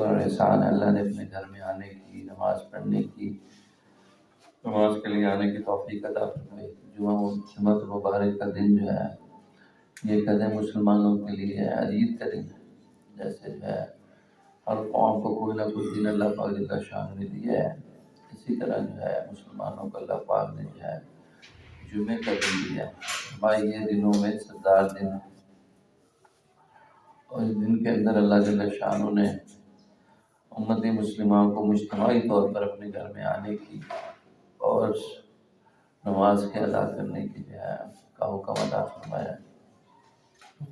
اور احسان اللہ نے اپنے گھر میں آنے کی، نماز پڑھنے کی، نماز کے لیے آنے کی توفیق عطا فرمائی۔ جمعہ المبارک کا دن جو ہے یہ کہتے ہیں مسلمانوں کے لیے عید کا دن ہے۔ جیسے جو ہے ہر قوم کو کوئی نہ کوئی دن اللہ پاک جل شان نے دیا ہے، اسی طرح جو ہے مسلمانوں کو اللہ پاک نے جو ہے جمعے کا دن دیا۔ بھائی یہ دنوں میں سردار دن ہے، اور اس دن کے اندر اللہ جل شانہ نے امت مسلمہ کو مجتمعی طور پر اپنے گھر میں آنے کی اور نماز کے ادا کرنے کی جو ہے کا حکم عطا فرمایا۔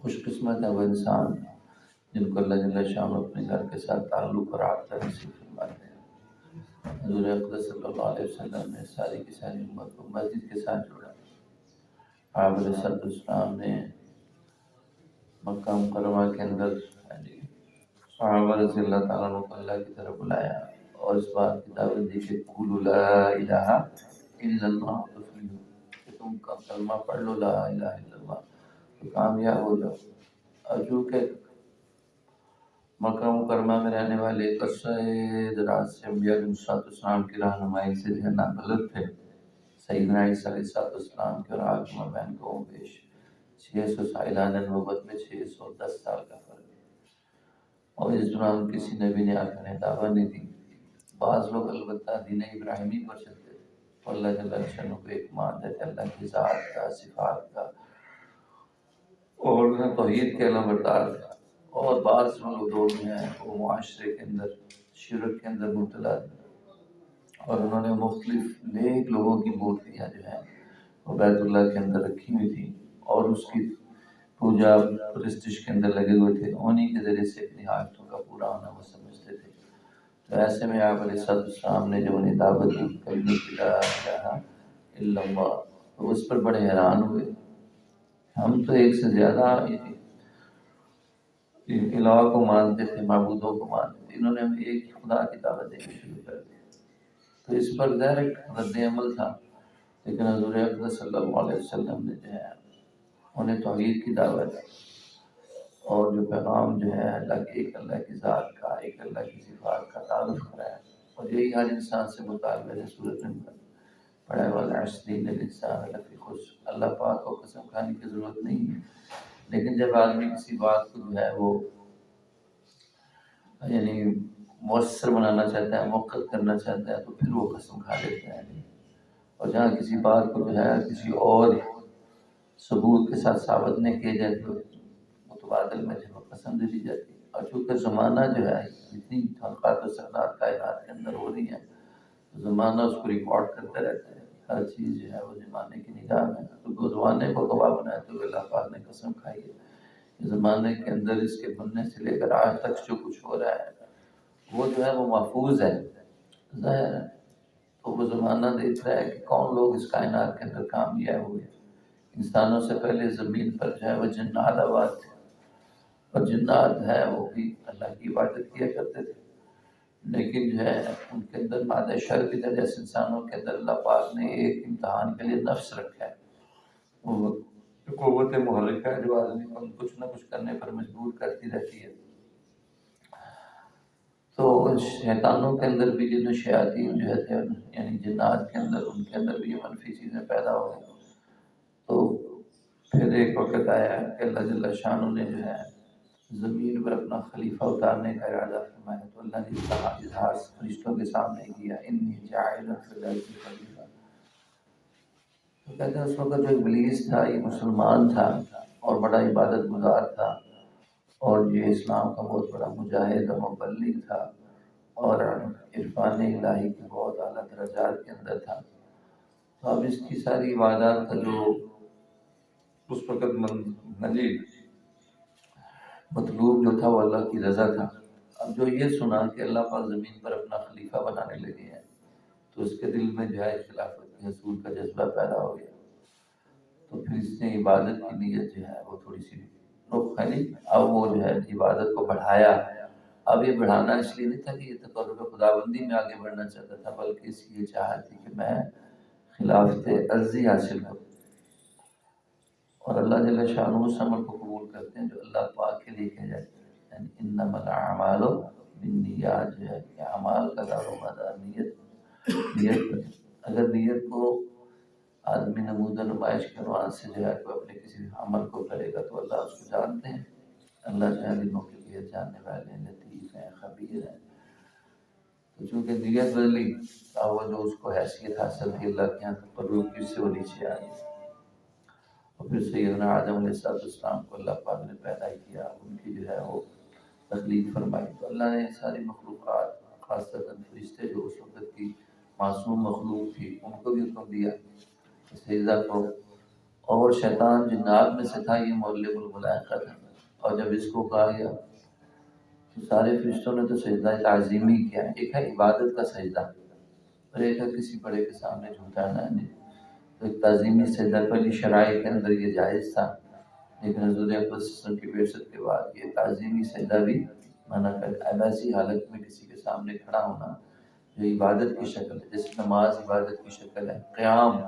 خوش قسمت ہے وہ انسان جن کو اللہ جل شانہ اپنے گھر کے ساتھ تعلق اور رابطہ نصیب فرماتے ہیں۔ حضور اقدس صلی اللہ علیہ وسلم نے ساری کی ساری امت کو مسجد کے ساتھ جوڑا۔ آپ علیہ السلام نے مکہ مکرمہ کے اندر صحابہ رضی اللہ تعالیٰ عنہ کو اللہ کی طرف بلایا اور اس بات کی دعوت دی کہ قولوا لا الہ الا اللہ تفلحوا، کہ تم کلمہ پڑھ لو لا الہ الا اللہ تو کامیاب ہو جاؤ۔ اور چونکہ مکہ مکرمہ میں رہنے والے ایک عرصہ دراز سے انبیاء علیہ السلام کی رہنمائی سے جو ہے نابلد تھے، سیدنا عیسیٰ علیہ السلام کے اور آپ کے مابین کو بیش 600 سالانہ نبوت میں 610 سال کا فرق ہے، اور اس دوران کسی نبی نے آخر دعویٰ نہیں دی۔ بعض لوگ البتہ دین ابراہیمی پر چلتے تھے، اللہ جل شانہ کو ایک مانتے تھے، اللہ کی ذات کا، صفات کا، اور توحید کے علم بردار تھا۔ اور بعض لوگ ہیں وہ معاشرے کے اندر شرک کے اندر مبتلا تھے، اور انہوں نے مختلف نیک لوگوں کی مورتیاں جو ہیں وہ بیت اللہ کے اندر رکھی ہوئی تھی اور اس کی پوجا پرستش کے اندر لگے ہوئے تھے، انہی کے ذریعے سے اپنی حاجتوں کا پورا ہونا وہ سمجھتے تھے۔ تو ایسے میں آپ علیہ السلام نے جب انہیں دعوت دی کلمہ لا الہ الا اللہ، تو اس پر بڑے حیران ہوئے۔ ہم تو ایک سے زیادہ الہ کو مانتے تھے، معبودوں کو مانتے تھے، انہوں نے ہمیں ایک خدا کی دعوت دینی شروع کر دی۔ تو اس پر ڈائریکٹ رد عمل تھا، لیکن حضور اقدس صلی اللہ علیہ وسلم نے جو ہے انہیں توحید کی دعوت اور جو پیغام جو ہے اللہ کی ایک اللہ کی ذات کا، ایک اللہ کی صفات کا تعارف کرایا، اور یہی ہر انسان سے مطالبہ ہے۔ سورۃ نمل پڑھا والعصر ان الانسان لفی خسر، اللہ پاک کو قسم کھانے کی ضرورت نہیں ہے، لیکن جب آدمی کسی بات کو جو ہے وہ یعنی مؤثر بنانا چاہتا ہے، موقت کرنا چاہتا ہے، تو پھر وہ قسم کھا لیتا ہے، اور جہاں کسی بات کو جو ہے کسی اور ثبوت کے ساتھ ثابت نہیں کیا جائے تو متبادل میں جو قسم دے دی جاتی ہے۔ اور چونکہ زمانہ جو ہے اتنی خلقات و سکنات کائنات کے اندر ہو رہی ہیں، زمانہ اس کو ریکارڈ کرتا رہتا ہے، ہر چیز جو ہے وہ زمانے کی نگاہ میں، تو زمانے کو گواہ بناتے ہوئے اللہ پاک نے قسم کھائی ہے کہ زمانے کے اندر اس کے بننے سے لے کر آج تک جو کچھ ہو رہا ہے وہ جو ہے وہ محفوظ ہے، ظاہر ہے۔ تو وہ زمانہ دیکھ رہا ہے کہ کون لوگ اس کائنات کے اندر کامیاب ہوئے۔ انسانوں سے پہلے زمین پر جو ہے وہ جنات آباد تھے، اور جنات ہے وہ بھی اللہ کی عبادت کیا کرتے تھے، لیکن جو ہے ان کے اندر مادہ شر بھی تھا، جیسے انسانوں کے اندر اللہ پاک نے ایک امتحان کے لیے نفس رکھا ہے، وہ قوت محرکہ ہے جو آدمی کو کچھ نہ کچھ کرنے پر مجبور کرتی رہتی ہے۔ تو شیطانوں کے اندر بھی جن شیاطین جو ہے یعنی جنات کے اندر، ان کے اندر بھی یہ منفی چیزیں پیدا ہو گئی۔ تو پھر ایک وقت آیا کہ اللہ جل شانہ نے جو ہے زمین پر اپنا خلیفہ اتارنے کا ارادہ فرمایا، تو اللہ نے اظہار فرشتوں کے سامنے کیا، انی جاعل فی الارض خلیفہ۔ تو کہتے ہیں اس وقت جو ابلیس تھا یہ مسلمان تھا اور بڑا عبادت گزار تھا، اور یہ اسلام کا بہت بڑا مجاہد اور مبلغ تھا، اور عرفان الہی کے بہت اعلیٰ درجات کے اندر تھا۔ تو اب اس کی ساری عبادات کا جو اس وقت مطلوب جو تھا وہ اللہ کی رضا تھا۔ اب جو یہ سنا کہ اللہ پاک زمین پر اپنا خلیفہ بنانے لگے ہیں، تو اس کے دل میں جو ہے خلافت کے حصول کا جذبہ پیدا ہو گیا، تو پھر اس نے عبادت کی نیت جو ہے وہ تھوڑی سی رخ ہے، اب وہ جو ہے عبادت کو بڑھایا۔ اب یہ بڑھانا اس لیے نہیں تھا کہ یہ تقرب خداوندی میں آگے بڑھنا چاہتا تھا، بلکہ اس کی یہ چاہت تھی کہ میں خلافت عرضی حاصل کروں، اور اللہ جل شانہ اس عمل کو قبول کرتے ہیں جو اللہ پاک کے لیے کیا جاتا ہے، یعنی انما الاعمال نیات جو ہے کہ اعمال کا دار و مدار نیت پر ہے۔ اگر نیت کو آدمی نمود و نمائش کے عنوان سے جو ہے کوئی اپنے کسی عمل کو کرے گا تو اللہ اس کو جانتے ہیں، اللہ جو ہے دلوں کے لیے جاننے والے ہیں، لطیف ہیں، خبیر ہیں۔ تو چونکہ نیت بدلی وہ جو اس کو حیثیت حاصل تھی اللہ کے یہاں تقرب کی، اس سے وہ نیچے آ گئی۔ اور پھر سیدنا آدم علیہ السلام کو اللہ پاک نے پیدا کیا، ان کی جو ہے وہ تخلیق فرمائی۔ تو اللہ نے ساری مخلوقات خاص طور فرشتے جو اس وقت کی معصوم مخلوق تھی ان کو بھی حکم دیا کہ سجدہ کرو، اور شیطان جنات میں سے تھا، یہ معلم الملائکہ تھا، اور جب اس کو کہا گیا تو سارے فرشتوں نے تو سجدہ تعظیمی کیا ہے، ایک ہے عبادت کا سجدہ اور ایک ہے کسی بڑے کے سامنے جھکانا ہے۔ تو ایک تعظیمی سجدہ پہلی شرائع کے اندر یہ جائز تھا، لیکن حضور اکرم صلی اللہ علیہ وسلم کی بعثت کے بعد یہ تعظیمی سجدہ بھی منع کر دیا۔ ایسی حالت میں کسی کے سامنے کھڑا ہونا جو عبادت کی شکل ہے، جیسے نماز عبادت کی شکل ہے، قیام،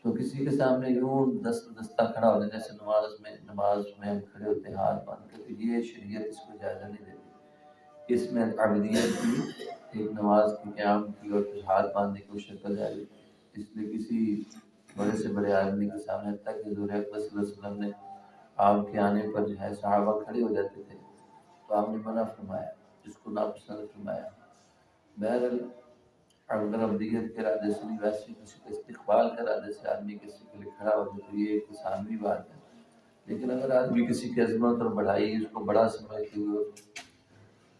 تو کسی کے سامنے یوں دست دستہ کھڑا ہونا جیسے نماز میں ہم کھڑے ہوتے ہیں ہاتھ باندھ کے، تو یہ شریعت اس کو اجازت نہیں دیتی۔ اس میں عبودیت کی، ایک نماز کی، قیام کی اور پھر ہاتھ باندھنے کی شکل ہے، اس لیے کسی بڑے سے بڑے آدمی کے سامنے، حتیٰ کہ حضور اکرم صلی اللہ علیہ وسلم نے آپ کے آنے پر جو ہے صحابہ کھڑے ہو جاتے تھے تو آپ نے منع فرمایا، اس کو ناپسند فرمایا۔ بہرحال اگر عبودیت کے ارادے سے نہیں، ویسے کسی کے استقبال کے ارادے سے آدمی کسی کے لیے کھڑا ہو جائے تو یہ ایک ثانوی بات ہے، لیکن اگر آدمی کسی کی عظمت اور بڑائی اس کو بڑا سمجھتے ہوئے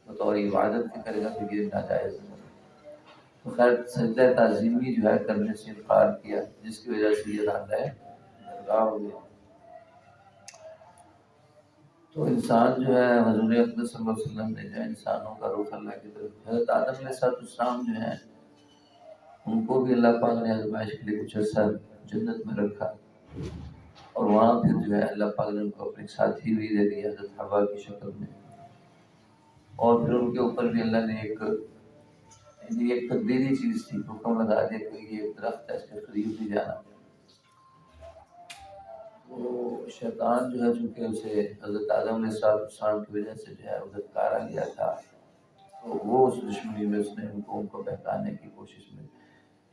بطور عبادت کے کرے گا تو یہ ناجائز ہے۔ تو خیر سجدہ تعظیمی جو ہے کرنے سے انکار کیا، جس کی وجہ سے یہ راندہ ہے درگاہ ہو گیا۔ تو انسان جو ہے حضور اکرم صلی اللہ علیہ وسلم نے جو ہے انسانوں کا رخ اللہ کی طرف، حضرت آدم علیہ السلام جو ہیں ان کو بھی اللہ پاک نے آزمائش کے لیے کچھ عرصہ جنت میں رکھا، اور وہاں پھر جو ہے اللہ پاک نے ان کو اپنے ساتھی بھی دے دیا حضرت حوا کی شکل میں، اور پھر ان کے اوپر بھی اللہ نے ایک تقدیری چیز تھی، حکم لگا دیا کہ یہ ایک درخت ہے، اس کے قریب نہیں جانا۔ تو شیطان جو ہے چونکہ اسے حضرت آدم علیہ السلام کی وجہ سے جو ہے ادھر کارا گیا تھا، تو وہ اس دشمنی میں اس نے ان کو بہکانے کی کوشش میں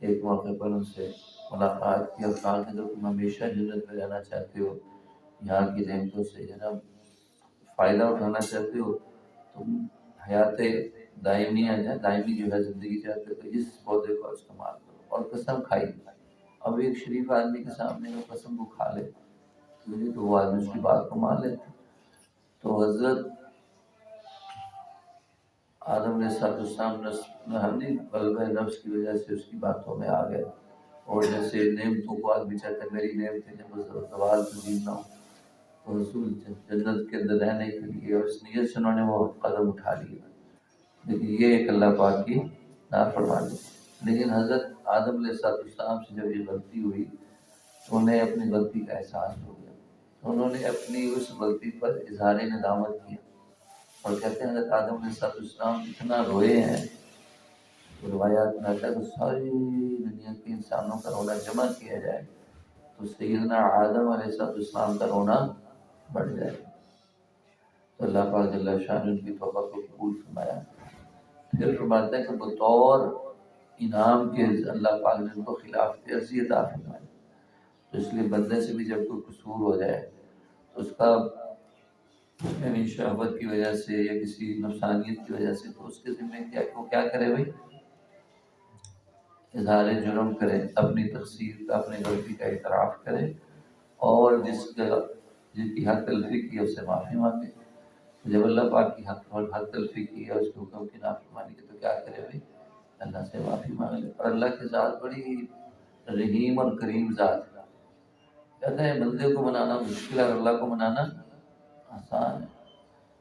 ایک موقع پر ان سے ملاقات کی اور کہا کہ اگر تم ہمیشہ جنت میں رہنا چاہتے ہو، یہاں کی نعمتوں سے جناب فائدہ اٹھانا چاہتے ہو، تم حیات دائمی جو ہے زندگی چاہتے ہو تو اس پودے کو استعمال کرو، اور قسم کھائی۔ اب ایک شریف آدمی کے سامنے وہ قسم کو کھا لے تو وہ آدمی اس کی بات کو مان لیتا۔ تو حضرت آدم علیہ السلام غلبہ نفس کی وجہ سے اس کی باتوں میں آ گئے، اور جیسے نعمتوں کو آدمی چاہتا ہے میری نعمتیں جب زوال تزید نہ ہو، تو رسول جنت کے اندر رہنے کے لیے اور اس نیت سے انہوں نے وہ قدم اٹھا لیا، لیکن یہ ایک اللہ پاک کی نافرمانی۔ لیکن حضرت آدم علیہ السلام سے جب یہ غلطی ہوئی تو انہیں اپنی غلطی کا احساس ہو گیا، تو انہوں نے اپنی اس غلطی پر اظہار ندامت کیا، اور کہتے ہیں حضرت آدم علیہ السلام اتنا روئے ہیں، روایات میں آتا ہے کہ ساری دنیا کے انسانوں کا رونا جمع کیا جائے تو سیدنا آدم علیہ السلام کا رونا بڑھ جائے۔ تو اللہ پاک جل شان ان کی توبہ کو قبول فرمایا، پھر فرماتا ہے کہ بطور انعام کے اللہ پاک نے ان کو خلاف ورزی عطا فرمائی۔ تو اس لیے بندے سے بھی جب کوئی قصور ہو جائے تو اس کا یعنی شہوت کی وجہ سے یا کسی نفسانیت کی وجہ سے، تو اس کے ذمہ کیا کرے بھائی، اظہار جرم کرے، اپنی تقصیر کا، اپنی غلطی کا اعتراف کرے، اور جس کی حق تلفی کی اس سے معافی مانگے۔ جب اللہ پاک کی حق تلفی کی ہے، اس کے حکم کی نافرمانی کی، تو کیا کرے بھائی، اللہ سے معافی مانگ لے۔ اور اللہ کی ذات بڑی رحیم اور کریم ذات ہے، کہتا ہے بندے کو منانا مشکل ہے، اللہ کو منانا آسان ہے۔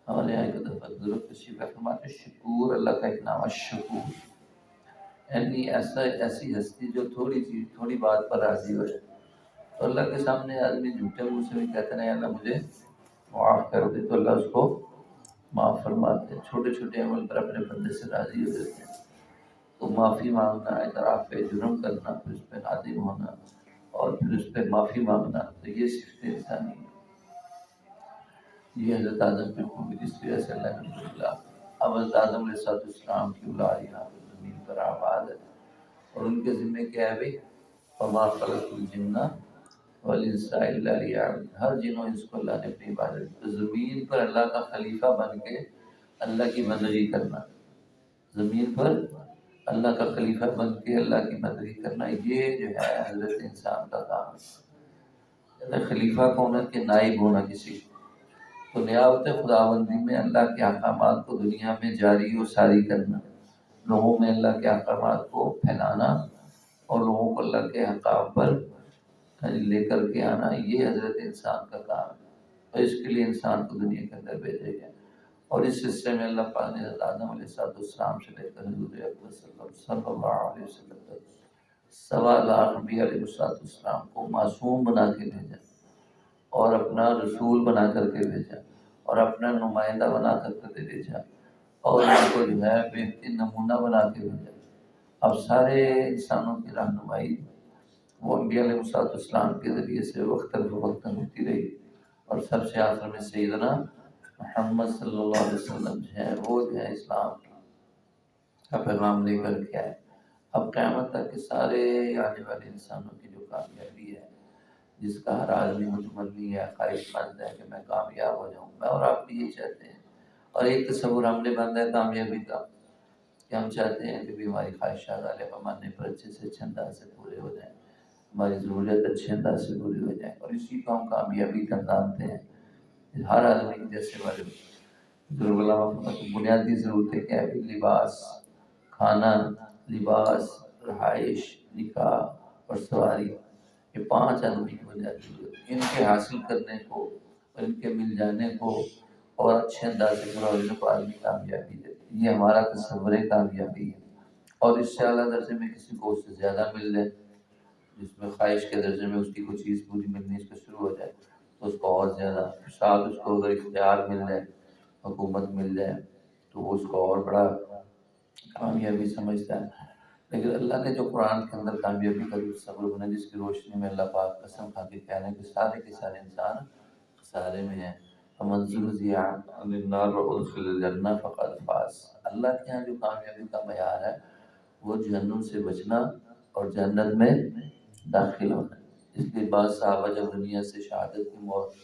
ہمارے یہاں ایک دفعہ ضرورت تشریف فرماتے شکور، اللہ کا ایک نام ہے شکور، یعنی ایسی ہستی جو تھوڑی بات پر راضی ہو جائے۔ تو اللہ کے سامنے آدمی جھوٹے منہ سے بھی کہتے ہیں اللہ مجھے معاف کر دے، تو اللہ اس کو معاف فرماتے ہیں۔ چھوٹے چھوٹے عمل پر اپنے بندے سے راضی ہو جاتے ہیں، تو معافی مانگنا، اعتراف جرم کرنا، پھر اس پہ نادم ہونا اور پھر اس پہ معافی مانگنا، تو یہ صفت انسانی ہے۔ یہ حضرت آدم پہ خوبی، جس کی وجہ سے اللہ نے خلاف اب حضرت آدم علیہ السلام کی اولاد یہاں پہ زمین پر آباد ہے، اور ان کے ذمہ کیا ہے بھائی، وما خلقت الجن والانس الا لیعبدون، ہر جن و انس کو اللہ نے اپنی عبادت کی، تو زمین پر اللہ کا خلیفہ بن کے اللہ کی بندگی کرنا، زمین پر اللہ کا خلیفہ بن کے اللہ کی بندگی کرنا، یہ جو ہے حضرت انسان کا کام ہے، خلیفہ کا ہونا کہ نائب ہونا کسی کا۔ تو نیابت خداوندی میں اللہ کے احکامات کو دنیا میں جاری و ساری کرنا، لوگوں میں اللہ کے احکامات کو پھیلانا اور لوگوں کو اللہ کے احکام پر لے کر کے آنا، یہ حضرت انسان کا کام ہے، اور اس کے لیے انسان کو دنیا کے اندر بھیجے گئے۔ اور اس حصے میں اللہ پاک نے حضرت آدم علیہ السلام سے لے کر حضور اکرم صلی اللہ علیہ وسلم تک 1.25 انبیاء علیہ السلام کو معصوم بنا کے بھیجا، اور اپنا رسول بنا کر کے بھیجا، اور اپنا نمائندہ بنا کر کے بھیجا، اور ان کو جو ہے بہترین نمونہ بنا کے بھیجا۔ اب سارے انسانوں کی رہنمائی وہ انبیاء علیہ السلام کے ذریعے سے وقتاً فوقتاً ہوتی رہی، اور سب سے آخر میں سیدنا محمد صلی اللہ علیہ وسلم جو ہے وہ جو ہے اسلام کا پیغام لے کر کے آئے۔ اب قیامت تک کے سارے آنے والے انسانوں کی جو کامیابی ہے، جس کا ہر آدمی متمنی ہے، خواہش مند ہے کہ میں کامیاب ہو جاؤں، میں اور آپ بھی یہی چاہتے ہیں۔ اور ایک تصور ہم نے بندا ہے کامیابی کا، کہ ہم چاہتے ہیں کہ بھی ہماری خواہشات والے پیمانے پر اچھے سے اچھے انداز سے پورے ہو جائیں، ہماری ضرورت اچھے انداز سے پوری ہو جائیں، اور اسی کو ہم کامیابی کا جانتے ہیں۔ ہر آدمی جیسے ہمارے بزرگ علماء فرماتے ہیں، بنیادی ضرورتیں کیا ہے؟ لباس، کھانا، لباس، رہائش، نکاح اور سواری، یہ 5 آدمی کی بنیادی ضرورت، ان کے حاصل کرنے کو اور ان کے مل جانے کو اور اچھے انداز سے پورا ہونے کو آدمی کامیابی دیتی ہے۔ یہ ہمارا تصور کامیابی ہے، اور اس سے اعلیٰ درجے میں کسی کو اس سے زیادہ مل جائے، جس میں خواہش کے درجے میں اس کی کوئی چیز پوری ملنی اس کو شروع ہو جائے تو اس کو اور زیادہ، ساتھ اس کو اگر اختیار مل جائے، حکومت مل جائے، تو وہ اس کو اور بڑا کامیابی سمجھتا ہے۔ لیکن اللہ نے جو قرآن کے اندر کامیابی کا جو تصور بنا، جس کی روشنی میں اللہ پاک قسم کھا کے کہنا ہے کہ سارے کے سارے انسان خسارے میں ہیں، فمن زحزح عن النار وادخل الجنہ فقد فاز۔ اللہ کے یہاں جو کامیابی کا معیار ہے وہ جہنم سے بچنا اور جنت میں داخل ہونا ہے۔ اس لیے بعض صحابہ جب دنیا سے شہادت کی موت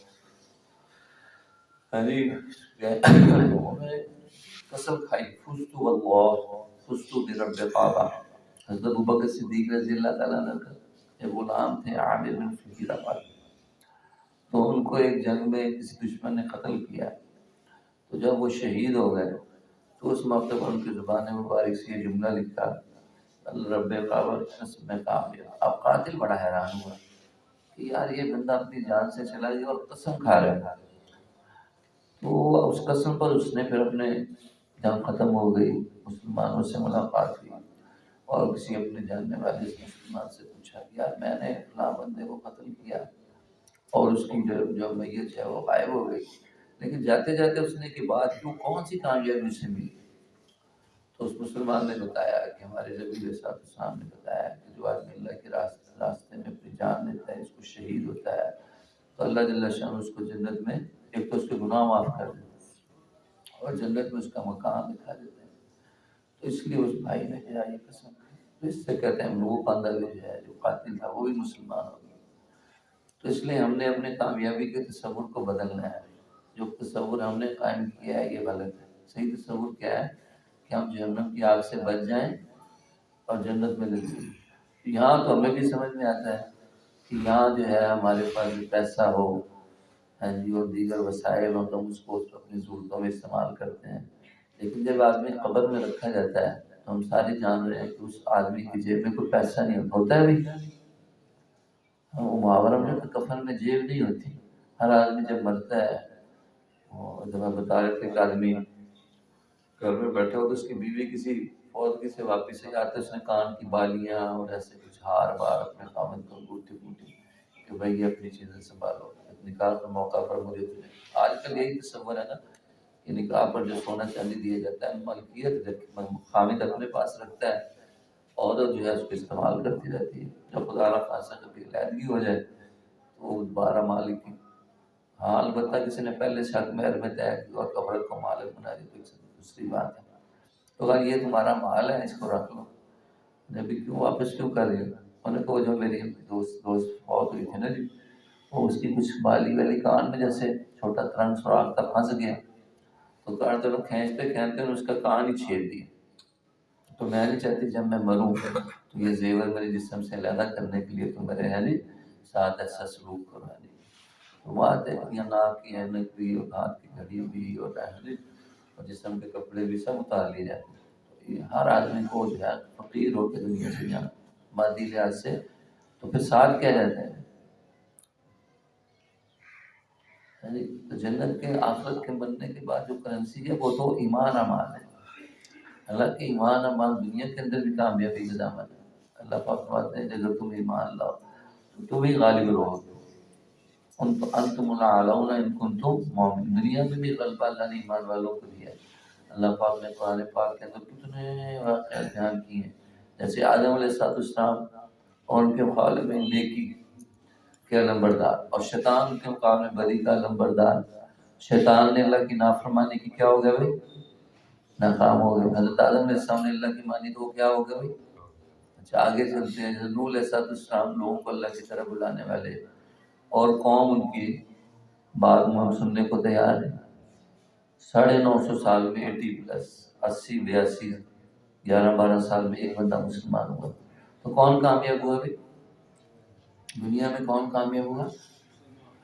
لوگوں نے قسم کھائی، فزت واللہ فزت برب کعبہ۔ حضرت ابوبکر صدیق رضی اللہ تعالیٰ عنہ کا ایک غلام تھے عامر بن فہیرہ، تو ان کو ایک جنگ میں کسی دشمن نے قتل کیا، تو جب وہ شہید ہو گئے تو اس موقع پر ان کی زبان مبارک سے یہ جملہ لکھا، رب کعبہ میں کامیاب۔ اب قاتل بڑا حیران ہوا کہ یار یہ بندہ اپنی جان سے چلا گیا اور قسم کھا رہا ہے، تو اس قسم پر اس نے پھر اپنے جنگ ختم ہو گئی، مسلمانوں سے ملاقات ہوئی، اور کسی اپنے جاننے والے مسلمان سے پوچھا کہ یار میں نے فلاں بندے کو قتل کیا، اور اس کی جو میت ہے وہ غائب ہو گئی، لیکن جاتے جاتے اس نے کی بات کیوں، کون سی کامیابی سے ملی؟ تو اس مسلمان نے بتایا کہ ہمارے نبی علیہ السلام نے بتایا کہ جو آدمی اللہ کے راستے میں اپنی جان دیتا ہے، اس کو شہید ہوتا ہے، تو اللہ جل شانہ اس کو جنت میں ایک تو اس کے گناہ معاف کر دیتے ہیں اور جنت میں اس کا مقام دکھا دیتے ہیں۔ تو اس لیے اس بھائی نے کہا یہ قسم کھی، تو اس سے کہتے ہیں وہ بندہ جو ہے جو قاتل تھا وہ بھی مسلمان ہو گیا۔ تو اس لیے ہم نے اپنے کامیابی کے تصور کو بدلنا ہے، جو تصور ہم نے قائم کیا ہے یہ غلط ہے۔ صحیح تصور کیا ہے کہ ہم جہنم کی آگ سے بچ جائیں اور جنت میں لے جائیں۔ یہاں تو ہمیں بھی سمجھ میں آتا ہے کہ یہاں جو ہے ہمارے پاس پیسہ ہو، ہاں جی، اور دیگر وسائل ہوں تو ہم اس کو اپنی ضرورتوں میں استعمال کرتے ہیں، لیکن جب آدمی قبر میں رکھا جاتا ہے تو ہم سارے جان رہے ہیں کہ اس آدمی کی جیب میں کوئی پیسہ نہیں ہوتا ہے بھی، وہ محاورہ میں تو کفن میں جیب نہیں ہوتی۔ ہر آدمی جب مرتا ہے، جب ہم بتا رہے تھے کہ آدمی گھر میں بیٹھا ہو تو اس کی بیوی کسی فوت سے واپس سے آتے، اس نے کان کی بالیاں اور ایسے کچھ ہار بار اپنے خاوند کو بوٹی بوٹی کہ بھائی اپنی چیزیں سنبھالو، نکاح کے موقع پر مجھے تجھے، آج کل یہی تصور ہے نا کہ نکاح پر جو سونا چاندی دیا جاتا ہے ملکیت خاوند اپنے پاس رکھتا ہے، عورت جو ہے اس کو استعمال کرتی رہتی ہے، جب خدا نہ خاصہ کبھی علیحدگی ہو جائے تو وہ دوبارہ مالک کی، ہاں البتہ کسی نے پہلے شک مہر میں طے کی اور عورت کو مالک بنا دی تو دوسری بات ہے. تو کہا یہ تمہارا مال ہے، اس کو رکھ لو. نبی کیوں واپس کیوں کر رہے ہو؟ انہوں نے کہا جو میری دوست فوت ہوئی تھی نا جی، وہ اس کی کچھ بالی والی کان میں جیسے چھوٹا ترنگ سوراخ تھا، پھنس گیا، تو کان تو کھینچتے کھینچتے اس کا کان ہی چھید دیا. تو میں نہیں چاہتی جب میں مروں تو یہ زیور میرے جسم سے علیحدہ کرنے کے لیے تو میرے ہے جی ساتھ ایسا سلوک کرو. ہے جی تو بات ہے یا ناک کی اینک بھی اور ہاتھ کی گھڑی بھی اور جسم کے کپڑے بھی سب اتار لیے جاتے ہیں. تو یہ ہر آدمی کو جو ہے فقیر ہو کے دنیا سے جانا مادی لحاظ سے. تو پھر ساتھ کیا جاتا ہے تو جنت کے آخرت کے بننے کے بعد جو کرنسی ہے وہ تو ایمان امان ہے. حالانکہ ایمان امان دنیا کے اندر بھی کامیابی کا دامن ہے. اللہ پاک فرماتے ہیں اگر تم ایمان لاؤ تو تم ہی غالب رہو گے. انتم الاعلون ان کنتم مؤمنین. دنیا میں بھی غلبہ اللہ نے ایمان والوں کو دیا ہے. اللہ پاک نے قرآن پاک کے اندر کتنے واقعات بیان کیے ہیں. جیسے آدم علیہ السلام اور ان کے مقابلے میں نیکی کے لمبردار اور شیطان کے مقابلے میں بدی کا لمبردار. شیطان نے اللہ کی نافرمانی کی کیا ہو گیا بھائی؟ ناکام ہو گئے. حضرت آدم علیہ السلام نے اللہ کی مانی تو وہ کیا ہو گیا بھائی؟ اچھا آگے چلتے ہیں. حضرت نوح علیہ السلام لوگوں کو اللہ کی طرف بلانے والے اور قوم ان کی بات میں ہم سننے کو تیار ہے. 950 سال میں 80 82 11 12 سال میں ایک بندہ مسلمان ہوا. تو کون کامیاب ہوا بھائی؟ دنیا میں کون کامیاب ہوا؟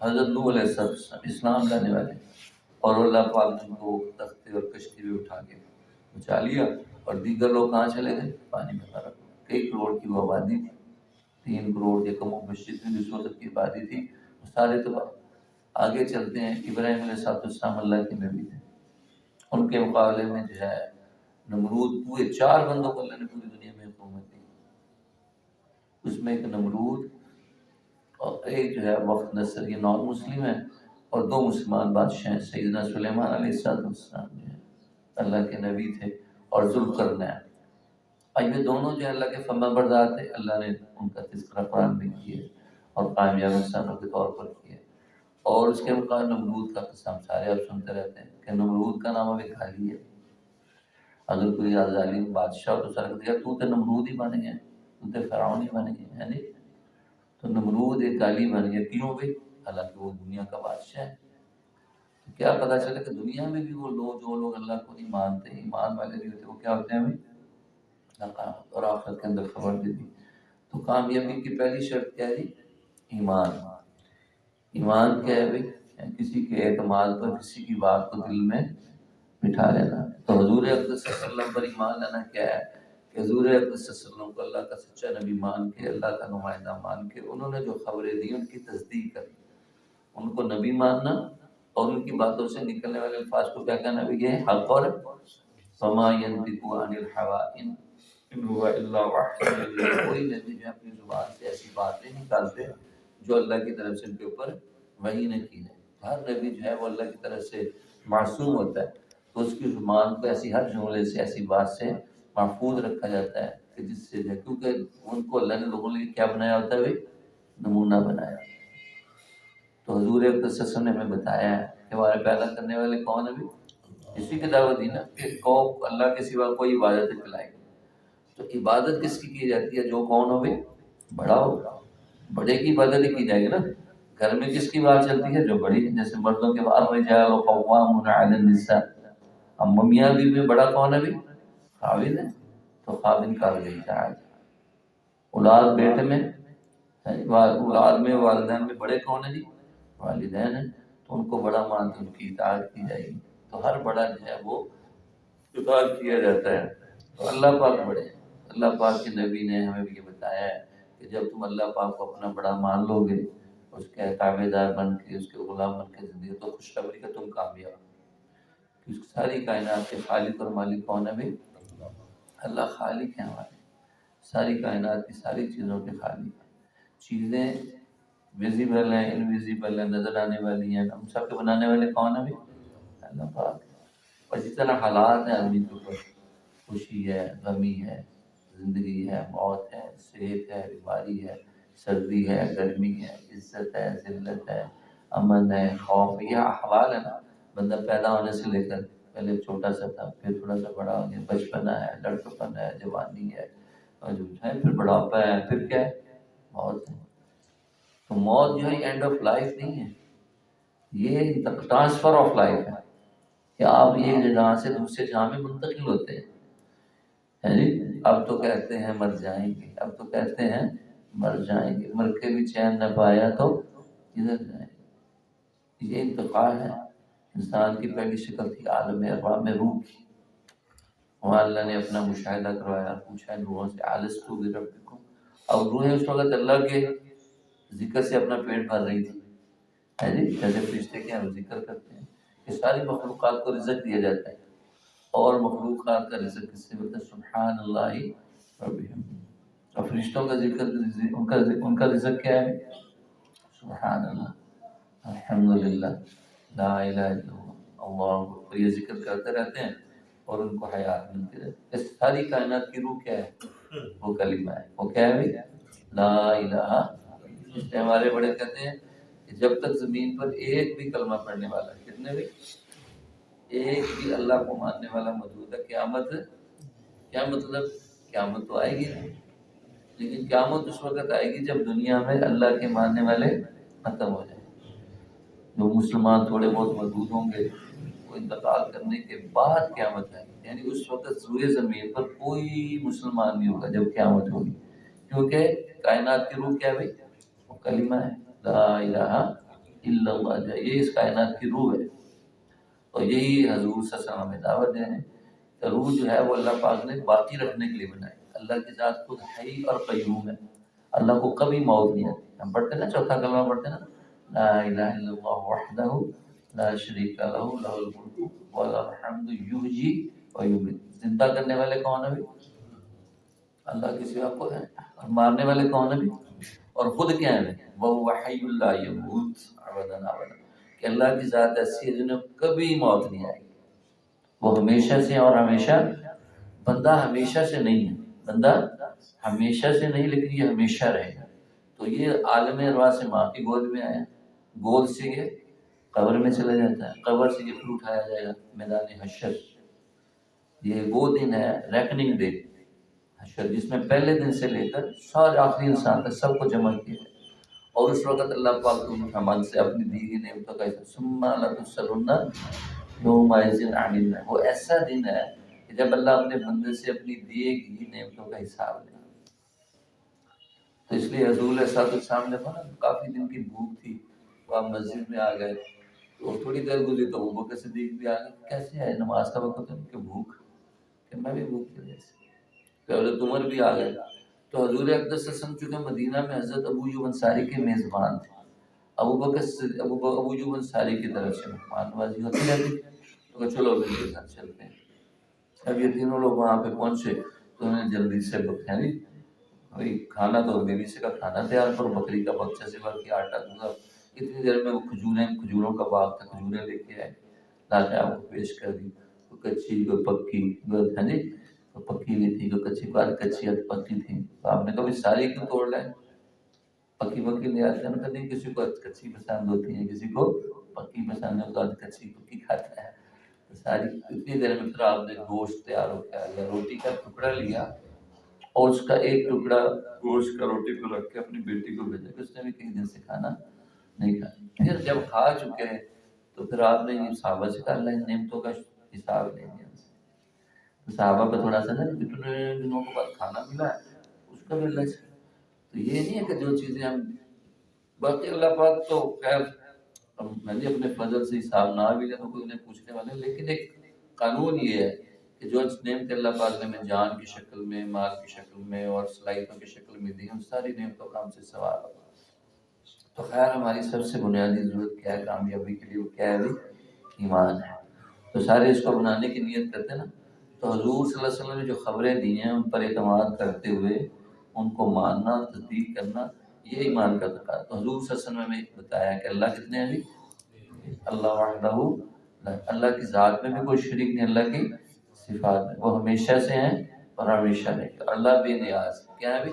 حضرت نوح علیہ السلام اسلام لانے والے. اور اللہ پاک نے ان کو تختے اور کشتی میں اٹھا کے بچا لیا. اور دیگر لوگ کہاں چلے گئے؟ پانی میں غرق. کئی کروڑ کی وہ آبادی تھی، 3 کروڑ یا کم و بیش جتنی بھی صورت کی آبادی تھی وہ سارے تو. آگے چلتے ہیں. ابراہیم علیہ السلام اللہ کے نبی تھے. ان کے مقابلے میں جو ہے نمرود، پورے 4 بندوں کو اللہ نے پوری دنیا میں حکومت دی. اس میں ایک نمرود اور ایک جو ہے وقت نصر، یہ نان مسلم ہے، اور 2 مسلمان بادشاہ ہیں. سیدنا سلیمان علیہ السلام جو ہے اللہ کے نبی تھے، اور ذوالقرنین. اور یہ دونوں جو اللہ کے فرمانبردار تھے. اللہ نے ان کا تذکرہ قرآن میں کیا اور کامیاب انسانوں کے طور پر کیا. اور اس کے مقابل نمرود کا قصہ سارے آپ سنتے رہتے ہیں کہ نمرود کا نام ابھی خالی ہے. اگر کوئی ظالم بادشاہ تو سر دیا تو نمرود ہی بن گیا، تو فرعون ہی بن گیا ہے نہیں. تو نمرود ایک گالی بن گیا. کیوں بھائی؟ حالانکہ وہ دنیا کا بادشاہ ہے. تو کیا پتا چلا کہ دنیا میں بھی وہ لوگ جو لوگ اللہ کو نہیں مانتے، ایمان والے نہیں ہوتے، وہ کیا ہوتے ہیں بھائی؟ اور آخرت کے اندر خبر دے دی. تو کامیابی کی پہلی شرط کیا ہے؟ ایمان. ایمان کیا ہے بھائی؟ کسی کے اعتماد پر کسی کی بات کو دل میں بٹھا لینا. تو حضور اقدس صلی اللہ علیہ وسلم پر ایمان لانا کیا ہے کہ حضور اقدس صلی اللہ علیہ وسلم کو اللہ کا سچا نبی مان کے، اللہ کا نمائندہ مان کے، انہوں نے جو خبریں دی ان کی تصدیق کرنی. ان کو نبی ماننا اور ان کی باتوں سے نکلنے والے الفاظ کو کیا کہنا بھی یہ حق اور فما ينطق عن الهوى ان هو الا وحی یوحی. کوئی نبی جو اپنی زبان سے ایسی باتیں نکالتے جو اللہ کی طرف سے ان کے اوپر وحی نہ کی جائے. ہر نبی جو ہے وہ اللہ کی طرف سے معصوم ہوتا ہے، تو اس کی زبان کو ایسی ہر جملے سے ایسی بات سے محفوظ رکھا جاتا ہے کہ جس سے کیونکہ ان کو اللہ نے لوگوں نے کیا بنایا ہوتا ہے بھائی؟ نمونہ بنایا. تو حضور اقدس صلی اللہ علیہ وسلم نے ہمیں بتایا ہے کہ ہمارے پیدا کرنے والے کون ہیں بھی؟ اسی کی دعوت دی نا کہ قوم اللہ کے سوا کوئی عبادت کھلائے. تو عبادت کس کی جاتی ہے؟ جو کون ہو بھی بڑا ہو. بڑے کی عبادت ہی کی جائے گی نا. گھر میں کس کی بات چلتی ہے؟ جو بڑی. جیسے مردوں کے بعد الرجال قوامون علی النساء. اب ممیاں بھی میں بڑا کون ہے بھی؟ خاوند ہے. تو خاوند کا بھی چاہیے. اولاد بیٹے میں، اولاد میں والدین میں بڑے کون ہیں جی؟ والدین ہیں. تو ان کو بڑا مانتے ان کی اطاعت کی جائے گی. تو ہر بڑا جو ہے وہ اطاعت کیا جاتا ہے. تو اللہ پاک بڑے ہیں. اللہ پاک کے نبی نے ہمیں بھی یہ بتایا ہے کہ جب تم اللہ پاک کو اپنا بڑا مان لو گے، اس کے تابع دار بن کے، اس کے غلام بن کے زندگی، تو خوشخبری کا تم کامیاب. ساری کائنات کے خالق اور مالک کون ہے بھائی؟ اللہ خالق ہے ہمارے. ساری کائنات کی ساری چیزوں کے خالق ہیں. چیزیں ویزیبل ہیں، انویزیبل ہیں، نظر آنے والی ہیں، ہم سب کے بنانے والے کون ہیں بھائی؟ اللہ پاک. اور جس طرح حالات ہیں آدمی کے اوپر، خوشی ہے، غمی ہے، زندگی ہے، موت ہے، صحت ہے، بیماری ہے، سردی ہے، گرمی ہے، عزت ہے، ذلت ہے، امن ہے، خوف ہے، یہ احوال ہے نا. بندہ پیدا ہونے سے لے کر پہلے چھوٹا سا تھا، پھر تھوڑا سا بڑا ہو گیا، بچپنا ہے، لڑکپن ہے، جوانی ہے، اور جو ہے پھر بڑھاپا ہے، پھر کیا ہے؟ موت ہے۔ تو موت جو ہے اینڈ آف لائف نہیں ہے، یہ ٹرانسفر آف لائف ہے کہ آپ ایک جگہ سے دوسرے جہاں میں منتقل ہوتے ہیں۔ جی اب تو کہتے ہیں مر جائیں گے، اب تو کہتے ہیں مر جائیں گے، مر کے بھی چین نہ پایا تو کدھر جائیں گے۔ یہ انتقال ہے۔ انسان کی پہلی شکل تھی عالم ارواح میں روح کی، وہاں اللہ نے اپنا مشاہدہ کروایا، پوچھا روحوں سے الستو بربکم، اب روحیں اس وقت اللہ کے ذکر سے اپنا پیٹ بھر رہی تھی، ہے جی، جیسے فرشتے کے ہم ذکر کرتے ہیں کہ ساری مخلوقات کو رزق دیا جاتا ہے، اور مخلوقات کا رزق کس سے ملتا ہے؟ سبحان اللہ ربہم۔ اور فرشتوں کا ذکر، ان کا رزق کیا ہے؟ سبحان اللہ، الحمدللہ، لا الہ الا اللہ، اللہ اکبر، یہ ذکر کرتے رہتے ہیں اور ان کو حیات ملتی رہتی ہے۔ اس ساری کائنات کی روح کیا ہے؟ وہ کلمہ ہے، وہ کیا ہے بھائی؟ لا الہ۔ اس لیے ہمارے بڑے کہتے ہیں کہ جب تک زمین پر ایک بھی کلمہ پڑھنے والا، کتنے بھی؟ ایک بھی اللہ کو ماننے والا موجود ہے، قیامت، کیا مطلب؟ قیامت تو آئے گی نہیں، لیکن قیامت اس وقت آئے گی جب دنیا میں اللہ کے ماننے والے ختم ہو جائیں۔ جو مسلمان تھوڑے بہت موجود ہوں گے، وہ انتقال کرنے کے بعد قیامت آئے گی، یعنی اس وقت روئے زمین پر کوئی مسلمان نہیں ہوگا جب قیامت ہوگی، کیونکہ کائنات کی روح کیا ہے بھائی؟ وہ کلمہ ہے، لا الہ الا اللہ، یہ اس کائنات کی روح ہے۔ اور یہی حضور صلی اللہ علیہ وسلم ہمیں دعوت دے رہے ہیں کہ روح جو ہے وہ اللہ پاک نے باقی رکھنے کے لیے بنائی۔ اللہ کی ذات خود حی اور قیوم ہے، اللہ کو کبھی موت نہیں آتی۔ ہم پڑھتے ہیں نا چوتھا کلمہ پڑھتے ہیں نا، لا الہ الا اللہ وحدہ لا شریک لہ لہ الملک و لہ الحمد یحیی و یمیت۔ زندہ کرنے والے کون ہیں بھی؟ اللہ کے سوا خود ہے، اور مارنے والے کون ہیں بھی؟ اور خود کیا ہے؟ وہ حی لا یموت ابدا ابدا، کہ اللہ کی ذات ایسی ہے جنہیں کبھی موت نہیں آئے گی، وہ ہمیشہ سے اور ہمیشہ۔ بندہ ہمیشہ سے نہیں ہے، بندہ ہمیشہ سے نہیں، لیکن یہ ہمیشہ رہے گا۔ تو یہ عالم ارواح سے ماں کی گود میں آیا، گود سے یہ قبر میں چلا جاتا ہے، قبر سے یہ پھر اٹھایا جائے گا میدان حشر۔ یہ وہ دن ہے ریکننگ ڈے حشر، جس میں پہلے دن سے لے کر سارے آخری انسان تک سب کو جمع کیا ہے، اور اس وقت اللہ پاک ہم سے اپنی دی گئی نعمتوں کا ثم لتسألن یومئذ عن النعیم، وہ ایسا دن ہے کہ جب اللہ اپنے بندے سے اپنی دیے گئی نعمتوں کا حساب لے۔ تو اس لیے حضور علیہ السلام نے کہا کافی دن کی بھوک تھی، وہ آپ مسجد میں آ گئے، تو تھوڑی دیر گزری تو ابوبکر صدیق بھی آ گئے، کیسے ہے نماز کا وقت ہے کہ بھوک، کہ میں بھی بھوک کی وجہ سے، پھر حضرت عمر بھی آ گئے۔ تو حضور اقدس صلی اللہ علیہ وسلم چونکہ مدینہ میں حضرت ابو ایوب انصاری کے میزبان تھے، ابو ایوب انصاری کی طرف سے مہمان نوازی ہوتی رہتی، تو چلو اب ان کے ساتھ چلتے ہیں۔ اب یہ تینوں لوگ وہاں پہ پہنچے تو انہیں جلدی سے یعنی بھائی کھانا تو بیوی سے کا کھانا تیار کرو، بکری کا بچہ سے بھر کے آٹا دودھا، اتنی دیر میں وہ کھجوروں کا باغ تھا، کھجوریں لے کے آئے، لا کے آپ کو پیش کر دی، کوئی کچی کوئی پکی، ہے جی، کوئی پکی نہیں تھی، کوئی کچی، کوئی کچی پکی تھی، تو آپ نے کبھی ساری کیوں توڑ لائے؟ پکی لے آتے ہیں، نہیں کسی کو کچی پسند ہوتی ہے، کسی کو پکی پسند ہے، تو کچی پکی کھاتا ہے، تو ساری اتنی دیر میں پھر آپ نے گوشت تیار ہو گیا، یا روٹی کا ٹکڑا لیا اور اس کا ایک ٹکڑا گوشت کا روٹی کو رکھ کے اپنی بیٹی کو بھیجا کہ اس نے بھی کئی دن سے کھانا نہیں کھایا۔ پھر جب کھا چکے ہیں تو پھر آپ نے یہ صحابہ سے کہا اللہ ان نعمتوں کا حساب لیں گے، صحابہ کو تھوڑا سا نا کتنے دنوں کے بعد کھانا ملا ہے اس کا بھی اللہ سے۔ تو یہ نہیں ہے کہ جو چیزیں ہم باقی اللہ پاک تو خیر میں نے اپنے فضل سے حساب نہ بھی لے تو کوئی انہیں پوچھنے والے، لیکن ایک قانون یہ ہے کہ جو نعمت اللہ پاک نے ہمیں جان کی شکل میں، مال کی شکل میں اور صلاحیتوں کی شکل میں دی، ان ساری نعمتوں کا ہم سے سوال ہوگا۔ تو خیر ہماری سب سے بنیادی ضرورت کیا ہے کامیابی کے لیے؟ وہ کیا ہے؟ ایمان ہے۔ تو سارے اس کو بنانے کی نیت کرتے ہیں نا، تو حضور صلی اللہ علیہ وسلم نے جو خبریں دی ہیں ان پر اعتماد کرتے ہوئے ان کو ماننا، تصدیق کرنا، یہ ایمان کا تقاضا ہے۔ تو حضور صلی اللہ علیہ وسلم نے بتایا کہ اللہ کتنے ہیں؟ اللہ وحدہ، اللہ کی ذات میں بھی کوئی شریک نہیں، اللہ کی صفات میں وہ ہمیشہ سے ہیں اور ہمیشہ رہیں گے، اللہ بے نیاز کیا ہے بھی۔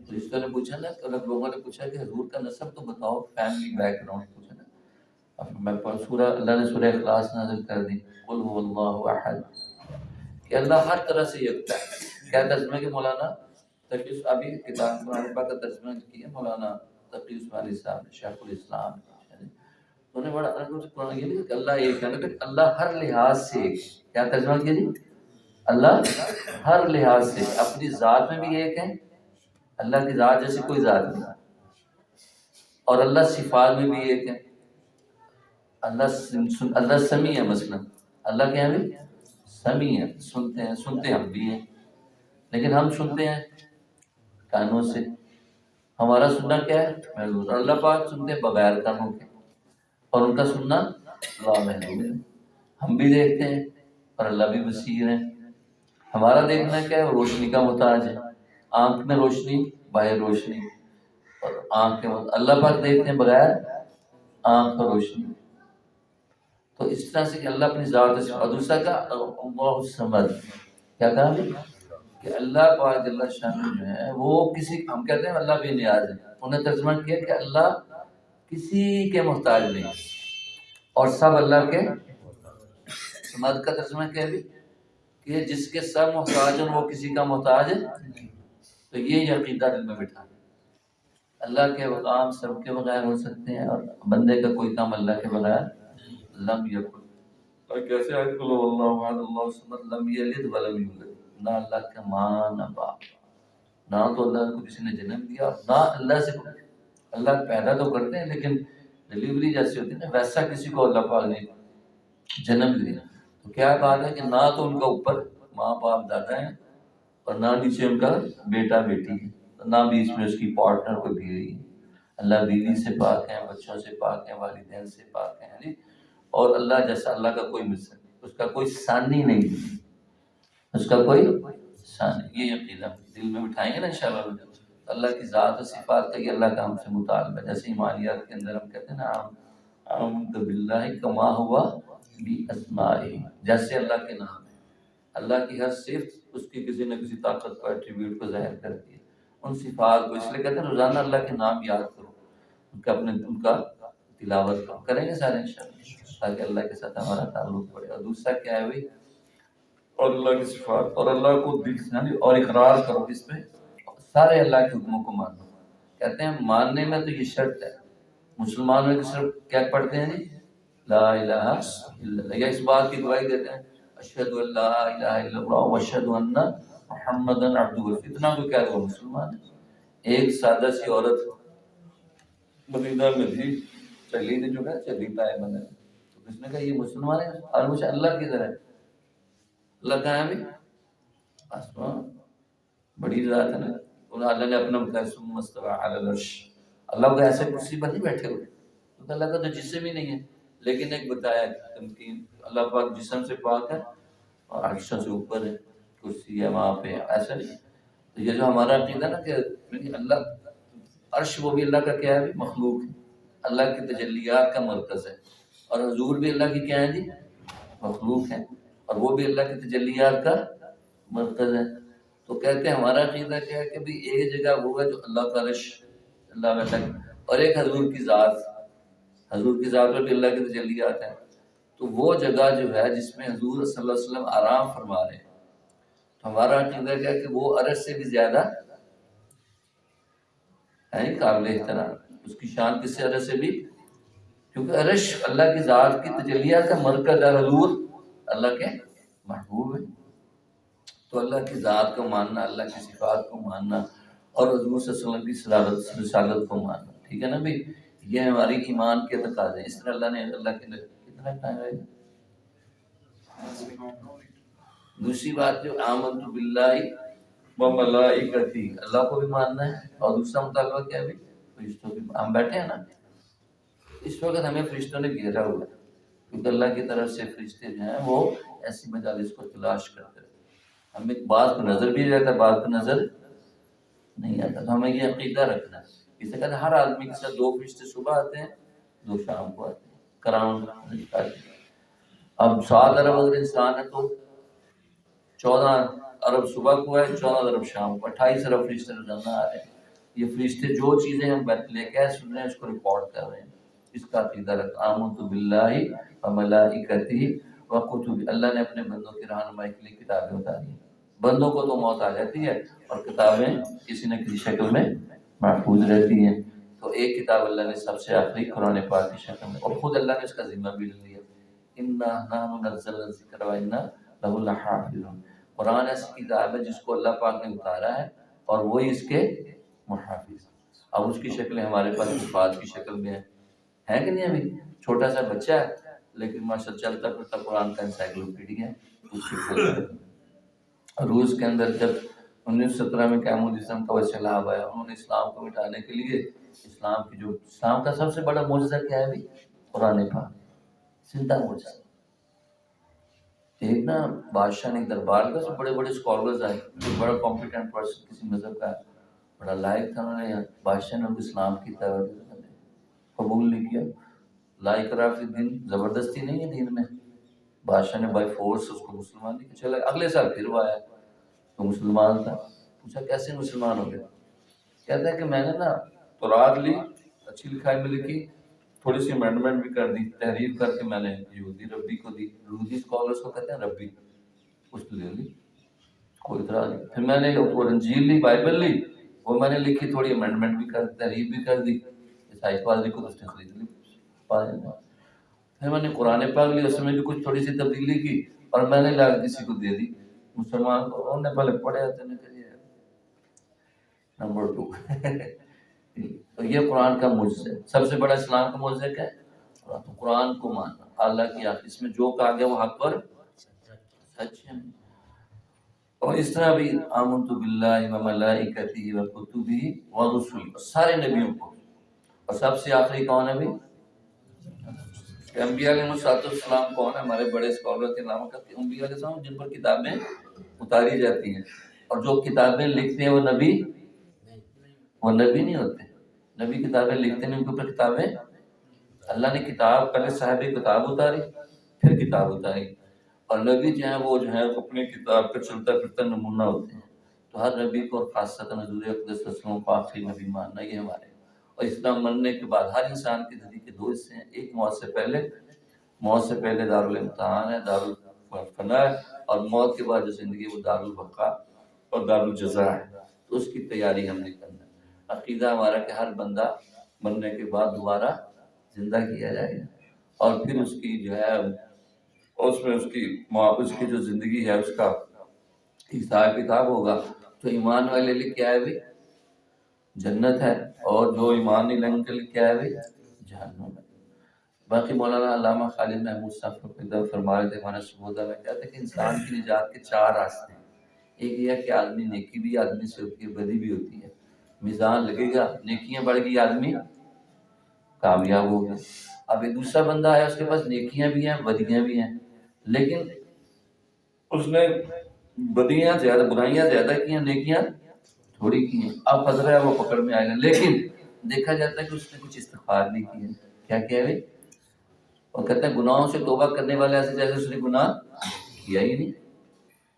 تو اس نے پوچھا نا، لوگوں نے پوچھا کہ حضور کا نسب تو بتاؤ، فیملی بیک گراؤنڈ پوچھا نا، میں سورہ اللہ نے سورہ اخلاص نازل کر دی، قل هو اللہ احد، کہ اللہ ہر طرح سے یکتا ہے. کیا ترجمہ کہ مولانا تقی ابھی کتاب قرآن پاک کا ترجمہ کیا مولانا تقی عثمانی صاحب نے، شیخ الاسلام. انہوں نے بڑا قرآن یہ نہیں کہ اللہ ایک ہے، لیکن اللہ ہر لحاظ سے ایک. کیا ترجمہ کیا جی؟ اللہ ہر لحاظ سے اپنی ذات میں بھی ایک ہے، اللہ کی ذات جیسی کوئی ذات نہیں، اور اللہ صفات میں بھی ایک ہے. اللہ سمیع ہے، مثلا اللہ کیا ہے؟ سمیع ہے، سنتے ہم بھی ہیں، لیکن ہم سنتے ہیں کانوں سے. ہمارا سننا کیا ہے؟ محدود. اللہ پاک سنتے ہیں بغیر کانوں کے، اور ان کا سننا لامحدود ہے. ہم بھی دیکھتے ہیں اور اللہ بھی بصیر ہے. ہمارا دیکھنا کیا ہے؟ روشنی کا محتاج ہے، آنکھ میں روشنی، باہر روشنی، اور آنکھ کے اللہ پاک دیکھتے ہیں بغیر آنکھ اور روشنی. تو اس طرح سے کہ اللہ اپنی ذات سے. اور دوسرا کا اللہ الصمد، کیا کہا کہ اللہ پاک جل شانہ جو ہے وہ کسی، ہم کہتے ہیں اللہ بے نیاز ہے، انہوں نے ترجمہ کیا کہ اللہ کسی کے محتاج نہیں، اور سب اللہ کے. سمد کا ترجمہ کیا بھی کہ جس کے سب محتاج ہیں وہ کسی کا محتاج ہے. تو یہ عقیدہ دل میں بٹھا، اللہ کے کام سب کے بغیر ہو سکتے ہیں، اور بندے کا کوئی کام اللہ کے بغیر لم یکن. اور کیسے آیت قل اللہ احد اللہ الصمد لم یلد ولم یولد، نہ اللہ کا ماں نہ باپ، نہ تو اللہ کو کسی نے جنم دیا، نہ اللہ سے اللہ پیدا تو کرتے ہیں لیکن ڈلیوری جیسی ہوتی ہے نا، ویسا کسی کو اللہ پاک نے جنم دیا. تو کیا بات ہے کہ نہ تو ان کا اوپر ماں باپ دادا ہیں، اور نہ نیچے ان کا بیٹا بیٹی ہے، نہ بیچ میں اس کی پارٹنر کوئی بیوی ہے. اللہ بیوی سے پاک ہے، بچوں سے پاک ہے، والدین سے پاک ہے. اور اللہ جیسا اللہ کا کوئی مثل نہیں، اس کا کوئی ثانی نہیں، اس کا کوئی ثانی. یہ عقیدہ دل میں بٹھائیں گے نا انشاءاللہ. اللہ کی ذات و صفات کا یہ اللہ کا ہم سے مطالبہ ہے. جیسے ایمانیات کے اندر ہم کہتے ہیں نا آمنت باللہ کما ہوا باسمائہ، جیسے اللہ کے نام ہے. اللہ کی ہر صفت اس کی کسی نہ کسی طاقت کو، ایٹریبیوٹ کو ظاہر کرتی ہے. ان صفات کو اس لیے کہتے ہیں روزانہ اللہ کے نام یاد کرو، ان کا تلاوت کریں گے سارے انشاءاللہ، تاکہ اللہ کے ساتھ ہمارا تعلق پڑے. اور دوسرا کیا ہے بھائی، اور اللہ کی صفات اور اللہ کو دل سے اور اقرار کرو اس پہ، سارے اللہ کے حکموں کو مانو. کہتے ہیں ماننے میں تو یہ شرط ہے، مسلمانوں میں صرف کیا پڑھتے ہیں جی لا الہ الا اللہ، یا اس بات کی گواہی دیتے ہیں اشہد ان لا الہ الا اللہ واشہد ان محمدا عبدہ. اتنا کو کیا وہ مسلمان ہے. ایک سادہ سی عورت مدینہ میں تھی، چلی تھی، جو ہے چلی پائے بنے، تو کس نے کہا یہ مسلمان ہے، اور مجھے اللہ کی طرح. اللہ کہاں ہے بھی آسمان، بڑی ذات ہے نا. اللہ نے اپنا بتایا ثم استوى علی العرش، اللہ کو ایسے کرسی پر نہیں بیٹھے ہوئے، تو اللہ کا تو جسم ہی نہیں ہے. لیکن ایک بتایا تمکین، اللہ پاک جسم سے پاک ہے اور عرش سے اوپر ہے، کرسی ہے وہاں پہ، ایسا نہیں. تو یہ جو ہمارا عقیدہ نا کہ اللہ عرش، وہ بھی اللہ کا کیا ہے، مخلوق ہے، اللہ کی تجلیات کا مرکز ہے. اور حضور بھی اللہ کی کیا ہے جی، مخلوق ہے، اور وہ بھی اللہ کی تجلیات کا مرکز ہے. تو کہتے ہیں ہمارا عقیدہ کیا ہے کہ بھی ایک جگہ وہ ہے جو اللہ کا عرش، اللہ کا، اور ایک حضور کی ذات، حضور کی ذات پر بھی اللہ کی تجلیات ہیں. تو وہ جگہ جو ہے جس میں حضور صلی اللہ علیہ وسلم آرام فرما رہے ہیں، تو ہمارا عقیدہ کیا ہے کہ وہ عرش سے بھی زیادہ ہے قابل احترام. اس کی شان کس سے عرش سے بھی، کیونکہ عرش اللہ کی ذات کی تجلیات کا مرکز ہے، حضور اللہ کے محبوب ہے. تو اللہ کی ذات کو ماننا، اللہ کی صفات کو ماننا، اور حضور صلی اللہ علیہ وسلم کی رسالت کو ماننا، ٹھیک ہے نا بھائی. یہ ہماری ایمان کے تقاضے ہیں. اس طرح اللہ نے اللہ کے کتنا ٹائم ہے. دوسری بات جو آمنت باللہ و ملائکتی، اللہ کو بھی ماننا ہے. اور دوسرا مطالبہ کیا ہے فرشتوں کی. ہم بیٹھے ہیں نا اس وقت ہمیں فرشتوں نے گھیرا ہوا ہے، کیونکہ اللہ کی طرف سے فرشتے جو ہیں وہ ایسی مجالس کو تلاش کرتے ہیں. ہمیں بعض کو نظر بھی رہتا ہے، بعض کو نظر نہیں آتا. تو ہمیں یہ عقیدہ رکھنا ہے. اسے کہتے ہیں ہر آدمی کے ساتھ 2 فرشتے صبح آتے ہیں، 2 شام کو آتے ہیں، کراؤن. اب 7 ارب اگر انسان ہے تو 14 ارب صبح کو ہے، 14 ارب شام کو، 28 ارب فرشتے روزانہ آ رہے ہیں. یہ فرشتے جو چیزیں ہم لے کے سن رہے ہیں اس کو ریکارڈ کر رہے ہیں. اس کا عقیدہ رکھ. آمنت باللہ وملائکتہ وکتبہ. اللہ نے اپنے بندوں کی رہنمائی کے لیے کتابیں اتاری ہیں. بندوں کو تو موت آ جاتی ہے اور کتابیں کسی نہ کسی شکل میں محفوظ رہتی ہیں. تو ایک کتاب اللہ نے سب سے آخری قرآن پاک کی شکل میں، اور خود اللہ نے اس کا ذمہ بھی لے لیا. انا نحن نزلنا الذکر وانا لہ لحافظون. قرآن ایسی کتاب ہے جس کو اللہ پاک نے اتارا ہے اور وہی اس کے محافظ. اب اس کی شکلیں ہمارے پاس صفات کی شکل میں ہے کہ نہیں؟ ابھی چھوٹا سا بچہ ہے لیکن ماشاء چلتا پھرتا قرآن کا انسائکلوپیڈیا ہے. اس کی روس کے اندر جب 1917 میں کیمونزم کا سیلاب آیا، انہوں نے اسلام کو مٹانے کے لیے اسلام کا سب سے بڑا معجزہ کیا ہے ابھی؟ قرآن پاک. زندہ معجزہ. ایک نا بادشاہ نے دربار کا سے بڑے بڑے اسکالرز آئے، بڑا کمپیٹنٹ پرسن کسی مذہب کا بڑا لائق تھا. انہوں نے بادشاہ نے ان کو اسلام کی طرف قبول نہیں کیا. لا اکراہ فی الدین، زبردستی نہیں ہے دین میں. بادشاہ نے بائی فورس اس کو مسلمان نہیں کیا. چلا اگلے سال پھر وہ آیا تو مسلمان تھا. پوچھا کیسے مسلمان ہو گیا؟ کہتا ہے کہ میں نے نا تورات لی، اچھی لکھائی میں لکھی، تھوڑی سی امینڈمنٹ بھی کر دی، تحریر کر کے میں نے یہودی ربی کو دی. یہودی اسکالرس کو کہتے ہیں ربی، اس نے لے لی، کوئی اعتراض نہیں. پھر میں نے انجیل لی، بائبل لی، وہ میں نے لکھی، تھوڑی امینڈمنٹ بھی کر، تحریر بھی کر دی. عیسائی پادری کو اس نے خرید لی. پھر میں نے قرآن پاک لی، اس میں بھی کچھ تھوڑی سی تبدیلی کی اور میں نے لا کسی کو دے دی مسلمان کو. انہوں نے پہلے پڑھے ہوتے ہیں کہ نمبر 2. تو یہ قرآن کا معجزہ ہے. سب سے بڑا اسلام کا معجزہ کیا ہے؟ تو قرآن کو ماننا، اللہ کی آخر، اس میں جو کہا گیا وہ حق پر سچ ہے. اور اس طرح بھی آمنت باللہ وملائکتہ وکتبہ ورسلہ، سارے نبیوں کو. اور سب سے آخری کون ہے بھی؟ انبیاء علیہ السلام کون ہے؟ ہمارے بڑے اسکالر کے نام کرتے ہیں انبیاء علیہ السلام، جن پر کتابیں اتاری جاتی ہیں. اور جو کتابیں لکھتے ہیں وہ نبی نہیں ہوتے. نبی کتابیں لکھتے ہیں، ان کے اوپر کتابیں، اللہ نے کتاب پہلے صاحب کتاب اتاری پھر کتاب اتاری. اور نبی جو ہیں وہ جو ہے اپنی کتاب پہ چلتا پھرتا نمونہ ہوتے ہیں. تو ہر نبی کو، خاصتاً حضور اقدس صلی اللہ علیہ وسلم کو آخری نبی ماننا یہ ہمارے. اور اسلام ماننے کے بعد ہر انسان کی زندگی کے 2 حصے ہیں. ایک موت سے پہلے دارالامتحان ہے، دارالفنا ہے، اور موت کے بعد جو زندگی وہ دارالبقا اور دارالجزا ہے. تو اس کی تیاری ہم نے کرنا ہے. عقیدہ ہمارا کہ ہر بندہ مرنے کے بعد دوبارہ زندہ کیا جائے گا اور پھر اس کی جو ہے اس میں اس کی جو زندگی ہے اس کا حساب کتاب ہوگا. تو ایمان والے لیے کیا ہے بھی؟ جنت ہے، اور جو ایمان نہیں لائیں کے لیے کیا ہے بھی؟ جہنم ہے. باقی مولانا علامہ خالد محمود صاحب فرما رہے تھے ہمارے سبودہ میں، کہتے ہیں کہ انسان کی نجات کے 4 راستے ہیں. ایک یہ ہے کہ آدمی نیکی بھی آدمی سے ہوتی ہے، بدی بھی ہوتی ہے. میزان لگے گا، نیکیاں بڑھ گئی، آدمی کامیاب ہو گیا. اب ایک دوسرا بندہ ہے، اس کے پاس نیکیاں بھی ہیں، بدیاں بھی ہیں، لیکن اس نے بدیاں زیادہ، برائیاں زیادہ کی ہیں، نیکیاں تھوڑی کی ہیں. اب خطرہ ہے وہ پکڑ میں آئے گا. لیکن دیکھا جاتا ہے کہ اس نے کچھ استغفار نہیں کی ہے. کیا کیا ہے؟ اور کہتے ہیں گناہوں سے توبہ کرنے والے ایسے جیسے اس نے گناہ کیا ہی نہیں.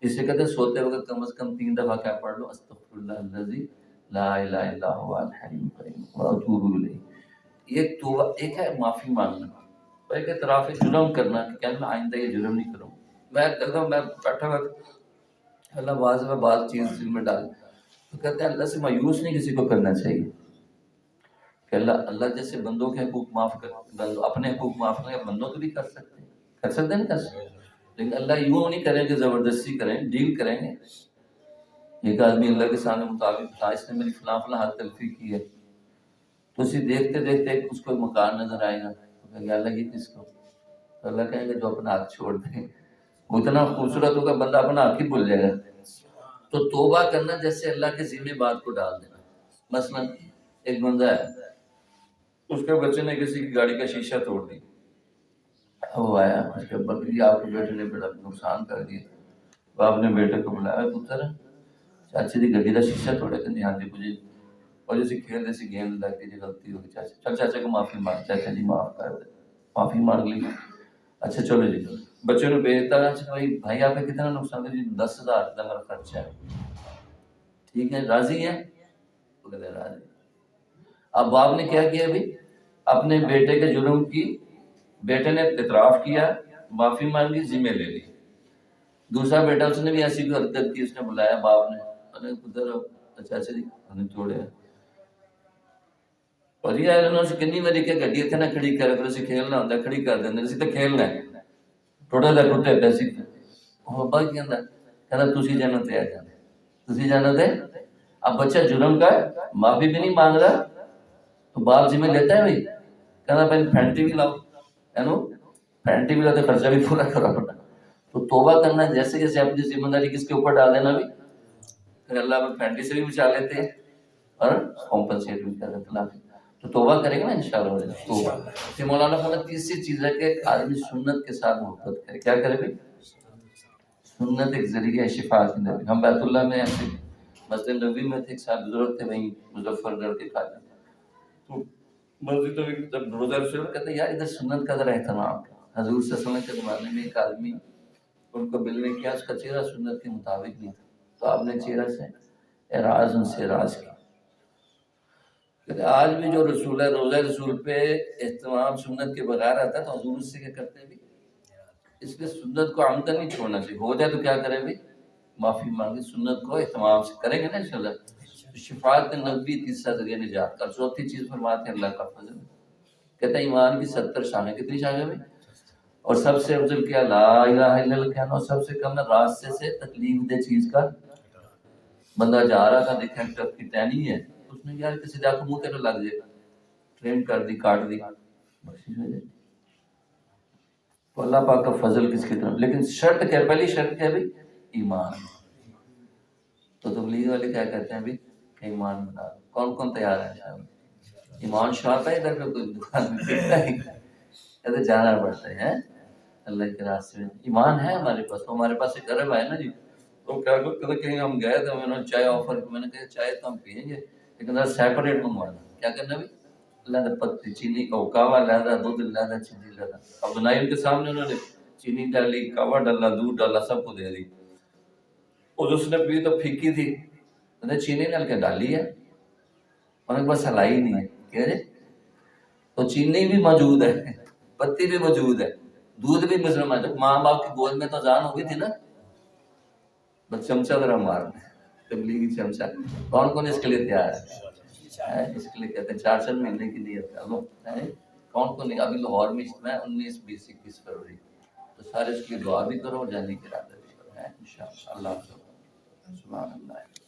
اس سے کہتے ہیں سوتے وقت کم از کم 3 دفعہ کیا پڑھ لو؟ استغفر اللہ الذی لا الہ الا هو الحی القیوم واتوب الیہ. یہ توبہ ایک ہے معافی مانگنا، اور ایک اعتراف جرم کرنا کہ کیا میں آئندہ یہ جرم نہیں کروں. میں بیٹھا ہوا اللہ بعض چیز دل میں ڈال، تو کہتے ہیں اللہ سے مایوس نہیں کسی کو کرنا چاہیے کہ اللہ جیسے بندوں کے حقوق معاف کر، اپنے حقوق معاف کریں، بندوں تو بھی کر سکتے ہیں نہیں کر سکتے. لیکن اللہ یوں نہیں کریں کہ زبردستی کریں، ڈیل کریں گے. ایک آدمی اللہ کے سامنے مطابق تھا، اس نے میری فلاں حد تلفی کی ہے، تو اسی دیکھتے دیکھتے اس کو مکان نظر آئے گا، تو کہ اللہ یہ کس کو؟ تو اللہ کہیں گے جو اپنا ہاتھ چھوڑ دیں. وہ اتنا خوبصورت ہوگا بندہ اپنا ہاتھ ہی بھول جائے گا. تو توبہ کرنا جیسے اللہ کے ذمہ بات کو ڈال دینا. مثلا ایک بندہ ہے، اس کے بچے نے کسی کی گاڑی کا شیشہ توڑ دی. وہ آیا، اس کے بکری آپ کے بیٹے نے بڑا نقصان کر دیا. باپ نے بیٹے کو بلایا، پتر چاچی دی گڈی کا شیشہ توڑے کہ ہاں جی مجھے، اور جیسے کھیل جیسی گیند لگ گئی، غلطی ہوگی چاچا، چل چاچا کو معافی مانگ. چاچا جی معاف کر دے، معافی مانگ لی. اچھا چلو جی، بچے نے بھیجتا ہے، اچھا بھائی آپ کا کتنا نقصان ہے؟ جی 10,000 کا میرا خرچہ ہے. ٹھیک ہے، راضی ہیں؟ وہ کہتے ہیں راضی. اب باپ نے کیا کیا ابھی؟ اپنے بیٹے کے جرم کی بیٹے نے اعتراف کیا، معافی مانگی، ذمہ لے لی. دوسرا بیٹا اس نے بھی ایسی کوئی حرکت کی، اس نے بلایا باپ نے، ادھر چاچا جی ہمیں توڑے اور یہ انہوں نے کنی میری کہ گڈی اتنے نہ کھڑی کر پھر اسی کھیلنا ہوتا کھڑی کر دیں اسی تو کھیلنا ہے ٹوٹے دے ٹوٹے پیسی ابا کی کہنا تسی جنت ہے جانا تسی جنت ہے. اب بچہ جرم کا معافی بھی نہیں مانگ رہا تو باپ ذمہ لیتا ہے بھائی، کہنا پہلے پینٹی بھی لاؤ پینٹی بھی لاؤ تو خرچہ بھی پورا کرا پڑا. تو توبہ کرنا جیسے جیسے اپنی ذمہ داری کس کے اوپر ڈال دینا بھی، پھر اللہ میں پینٹی سے بھی بچا لیتے ہیں اور کمپنسیٹ بھی کر دیتے ہیں. تو توبہ کرے گا نا انشاءاللہ. توبہ پھر مولانا فرماتے ہیں تیسری چیز ہے کہ آدمی سنت کے ساتھ محبت کرے. کیا کرے بھائی؟ سنت ایک ذریعہ شفا کی نبی. ہم بیت اللہ میں ایسے مسجد نبوی میں تھے، ایک صاحب بزرگ تھے وہیں مظفر گڑھ کے خاجہ، تو مسجد نبوی میں جب روزہ رسول کہتے ہیں یار ادھر سنت کا ذرا اہتمام. حضور صلی اللہ علیہ وسلم کے زمانے میں ایک آدمی ان کو ملنے کیا، اس کا چہرہ سنت کے مطابق نہیں تھا، تو آپ نے چہرہ سے اعراض ان سے اعراض کیا. کہتے آج بھی جو رسول ہے روزہ رسول پہ اہتمام سنت کے بغیر آتا ہے تو حضور اس سے کیا کرتے ہیں بھی، اس لیے سنت کو عمدن نہیں چھوڑنا چاہیے. ہو جائے تو کیا کریں بھی، معافی مانگے، سنت کو اہتمام سے کریں گے نا انشاءاللہ. شفاعت نبوی تیسرا ذریعہ نجات کا. چوتھی چیز فرماتے ہیں اللہ کا فضل. کہتے ہیں ایمان کی 70 شانیں. کتنی شانیں میں؟ اور سب سے افضل کیا لا الہ الا اللہ کہنا، اور سب سے کم ہے راستے سے تکلیف دہ چیز کا. بندہ جا رہا تھا دیکھا ٹرک کی ٹہنی ہے، اس نے یار کسی جا کے منہ تیرے لگ جائے، ٹرین کر دی کاٹ دی، بخشش ہو جائے. تو اللہ پاک کا فضل کس کی طرف. لیکن شرط کیا، پہلی شرط کیا ہے بھائی؟ ایمان. تو تبلیغ والے کیا کہتے ہیں بھائی کہ ایمان بنا. کون کون تیار ہے؟ ایمان شاپ ہے ادھر پہ کوئی دکان میں بکتا ہے، کہتے جانا پڑتا ہے اللہ کے راستے میں. ایمان ہے ہمارے پاس. تو ہمارے پاس ایک عرب ہے نا جی، تو کیا کہتے کہیں ہم گئے تھے، میں نے چائے آفر کی، میں نے کہا چائے تو ہم پئیں گے لیکن سیپریٹ منگوانا. کیا کرنا بھی، لہدا پتی چینی کا کاوا لہدا دودھ لہدا چینی لہدا. اب بنائی ان کے سامنے انہوں نے چینی ڈالی، کاوا ڈالا، دودھ ڈالا، سب کو دے دی. اور اس نے پی تو پھیکی تھی، میں نے چینی ڈال کے ڈالی ہے، انہوں نے بس ہلائی نہیں ہے. کہہ رہے تو چینی بھی موجود ہے، پتی بھی موجود ہے، دودھ بھی مسلم ہے. ماں باپ کی گود میں تو جان ہوگی تھی نا، بس چمچہ ذرا مارنا ہے، تبلیغی چمچہ. کون کون اس کے لیے تیار ہے؟ اس کے لیے کہتے ہیں 4 مہینے کی نیت کر لو. کون کون نہیں؟ ابھی لاہور میں اجتماع ہے 19، 20، 21 فروری، تو سارے اس کی دعا بھی کرو اور جانے کی ارادہ بھی کرو. انشاءاللہ. اللہ سبحان اللہ.